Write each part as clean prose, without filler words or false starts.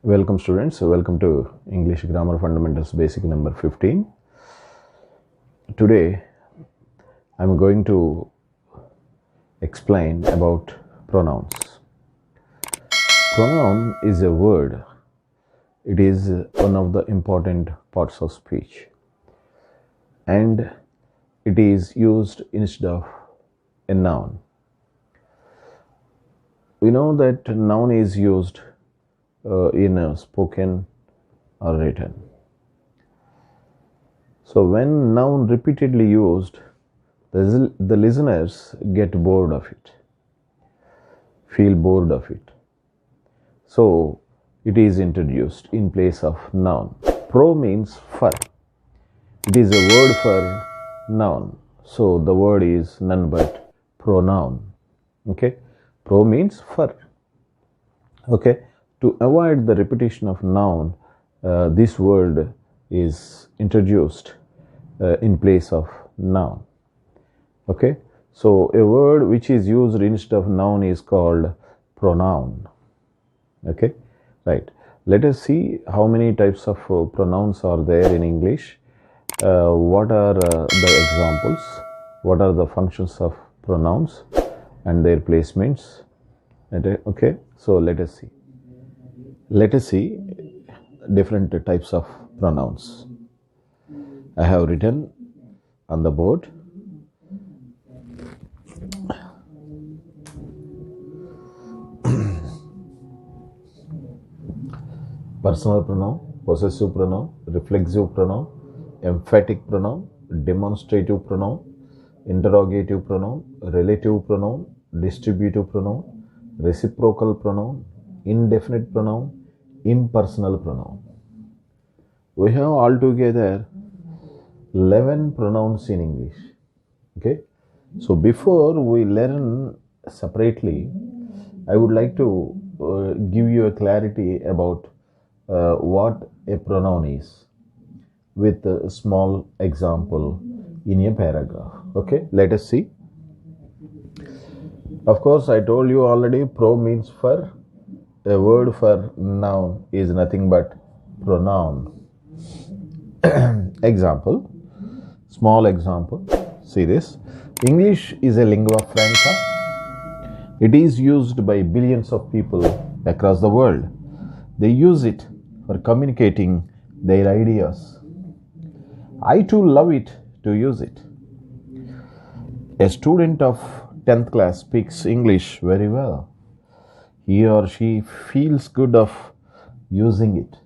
Welcome students, welcome to English Grammar Fundamentals Basic number 15. Today I am going to explain about pronouns. Pronoun is a word. It is one of the important parts of speech and it is used instead of a noun. We know that noun is used in a spoken or written. So when noun repeatedly used, the listeners get bored of it, feel bored of it. So it is introduced in place of noun. Pro means for. It is a word for noun. So the word is none but pronoun. Okay. Pro means for. Okay. To avoid the repetition of noun, this word is introduced in place of noun. Okay, so a word which is used instead of noun is called pronoun. Okay, right. Let us see how many types of pronouns are there in English. What are the examples? What are the functions of pronouns and their placements? Okay, so let us see. Let us see different types of pronouns. I have written on the board. Personal pronoun, possessive pronoun, reflexive pronoun, emphatic pronoun, demonstrative pronoun, interrogative pronoun, relative pronoun, distributive pronoun, reciprocal pronoun, indefinite pronoun, impersonal pronoun. We have altogether 11 pronouns in English. Okay, so before we learn separately, I would like to give you a clarity about what a pronoun is with a small example in a paragraph. Okay, let us see. Of course, I told you already, pro means for. A word for noun is nothing but pronoun. Example, small example, see this. English is a lingua franca. It is used by billions of people across the world. They use it for communicating their ideas. I too love it to use it. A student of 10th class speaks English very well. He or she feels good of using it.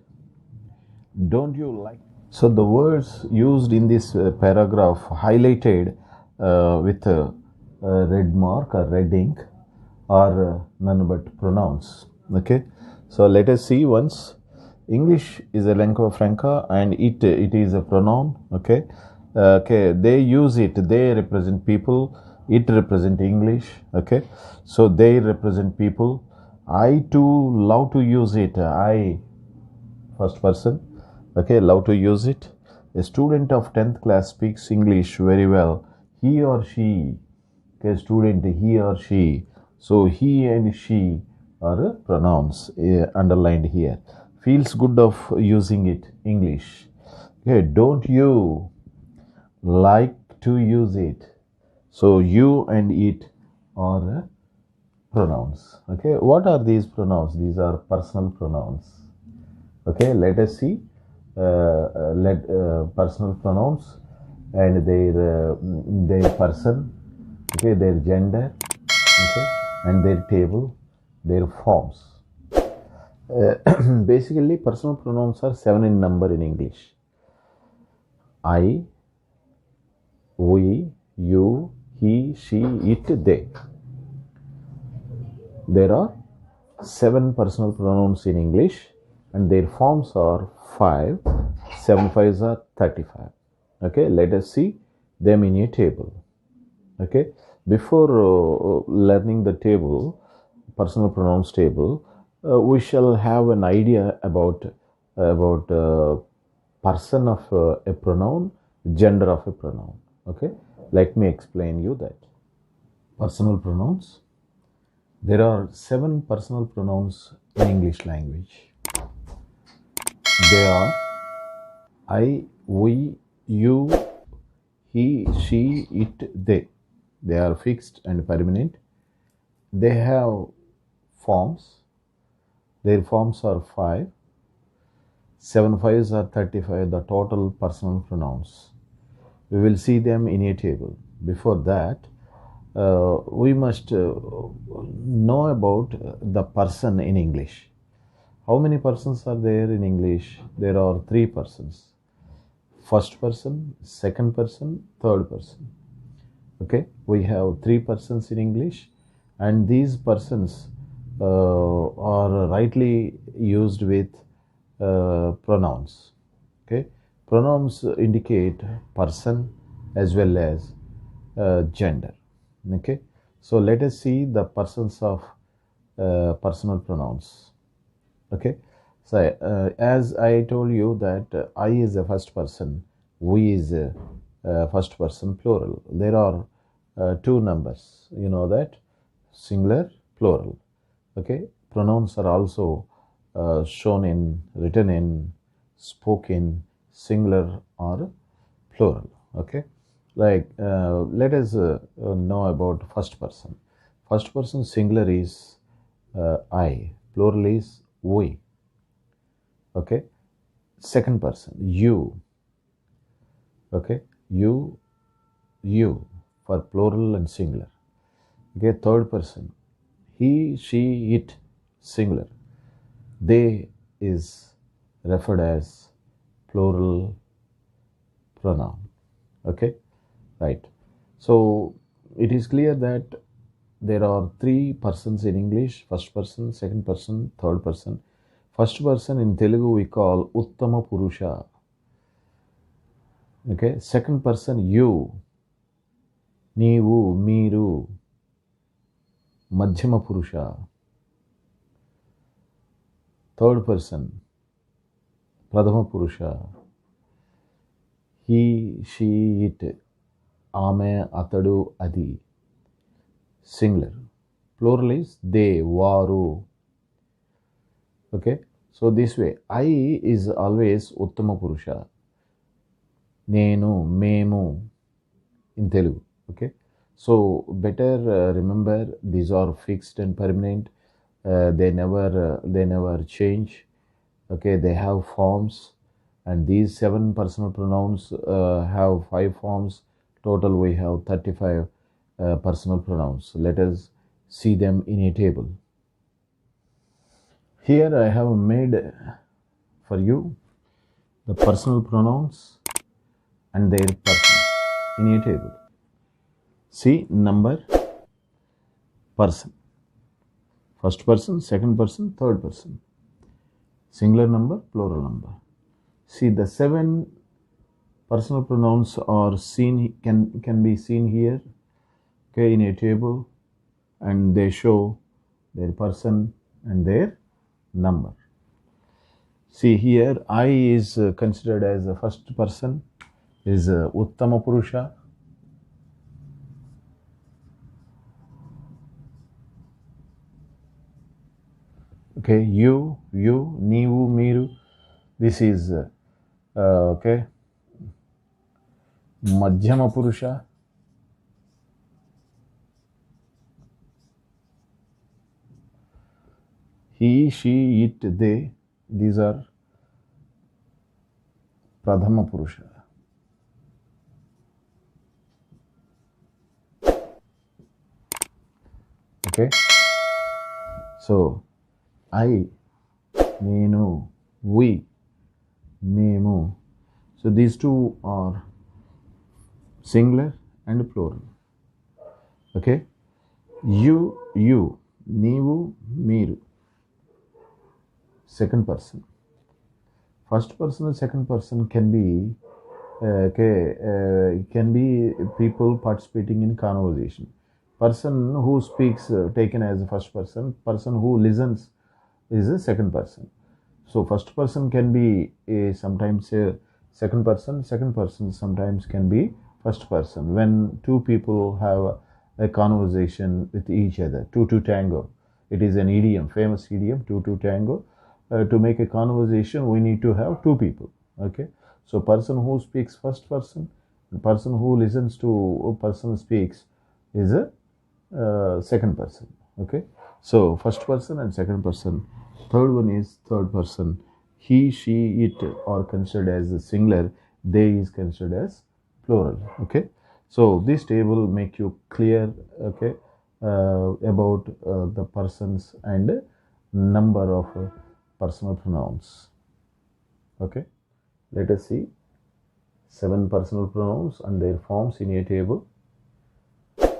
Don't you like? So the words used in this paragraph highlighted with a red mark or red ink are none but pronouns. Okay, so let us see once. English is a lingua franca and it is a pronoun. Okay, they use it. They represent people. It represent English. Okay, so they represent people. I too love to use it. I, first person. Okay, love to use it. A student of 10th class speaks English very well. He or she. Okay, student, he or she. So he and she are pronouns underlined here. Feels good of using it, English. Okay, don't you like to use it? So you and it are pronouns. Okay, what are these pronouns? These are personal pronouns. Okay, let us see. Personal pronouns and their person, okay, their gender, okay, and their table, their forms. Basically, personal pronouns are 7 in number in English. I, we, you, he, she, it, they. There are 7 personal pronouns in English and their forms are 5. 7 5s are 35. Okay, let us see them in a table. Okay, before learning the table, personal pronouns table, we shall have an idea about person of a pronoun, gender of a pronoun. Okay, let me explain you that. Personal pronouns. There are 7 personal pronouns in English language. They are I, we, you, he, she, it, they. They are fixed and permanent. They have forms. Their forms are 5. 7 5s are 35, the total personal pronouns. We will see them in a table. Before that, we must know about the person in English. How many persons are there in English? There are 3 persons. First person, second person, third person. Okay, we have 3 persons in English, and these persons are rightly used with pronouns. Okay, pronouns indicate person as well as gender. Okay, so let us see the persons of personal pronouns. Okay, so as I told you that I is a first person, we is a first person plural. There are 2 numbers, you know that, singular, plural. Okay, pronouns are also shown in, written in, spoken, singular or plural. Okay, like let us know about first person. First person singular is I, plural is we. Okay, second person you. Okay, you for plural and singular. Okay, third person he, she, it, singular. They is referred as plural pronoun. Okay, right. So it is clear that there are 3 persons in English: first person, second person, third person. First person in Telugu we call Uttama Purusha. Okay, second person you, నీవు, మీరు, Madhyama Purusha. Third person Pradhama Purusha, he, she, it, ఆమె, అతడు, అది, singular. Plural is they, వారు. Okay, so this way I is always Uttama Purusha. నేను, మేము in Telugu. Okay, so better remember these are fixed and permanent. They never change. Okay, they have forms, and these 7 personal pronouns have 5 forms. Total we have 35 personal pronouns. Let us see them in a table. Here I have made for you the personal pronouns and their persons in a table. See number person. First person, second person, third person. Singular number, plural number. See the 7 personal pronouns are seen, can be seen here. Okay, in a table, and they show their person and their number. See here, I is considered as the first person, is Uttama Purusha. Okay, you, నీవు, మీరు. This is okay, Madhyama Purusha. He, she, it, they. These are Pradhama Purusha. Okay, so I, నేను, we, మేము. So these 2 are singular and plural. Okay, you, నీవు, మీరు, second person. First person and second person can be can be people participating in conversation. Person who speaks taken as a first person. Person who listens is a second person. So first person can be sometimes a second person. Second person sometimes can be first person. When 2 people have a conversation with each other, two to tango. It is an idiom, famous idiom, two to tango. to make a conversation, we need to have two people. Okay, so person who speaks first person, the person who listens to a person speaks is a second person. Okay, so first person and second person. Third one is third person. He, she, it are considered as a singular. They is considered as plural. Okay, so this table make you clear. Okay, about the persons and number of personal pronouns. Okay, let us see 7 personal pronouns and their forms in a table.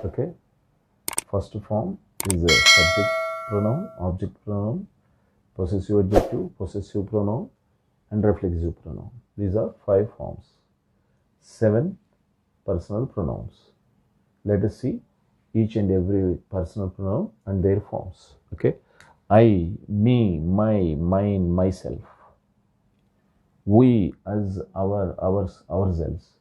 Okay, first form is a subject pronoun, object pronoun, possessive adjective, possessive pronoun, and reflexive pronoun. These are 5 forms. 7 personal pronouns. Let us see each and every personal pronoun and their forms. Okay, I, me, my, mine, myself. We, us, our, ours, ourselves.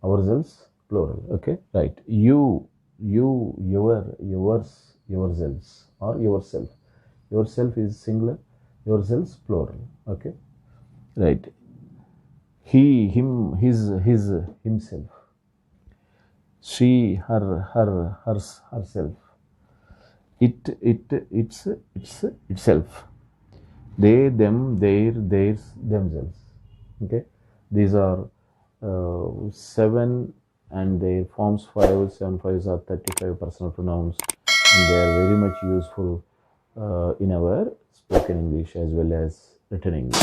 Ourselves, plural. Okay, right. You, your, yours, yourselves, or yourself. Yourself is singular, yourselves plural. Okay, right. He, him, his, himself. She, her, hers, herself. It, its, itself. They, them, their, theirs, themselves. Okay, these are 7 and their forms 5, 7 5s are 35 personal pronouns, and they are very much useful in our spoken English as well as written English.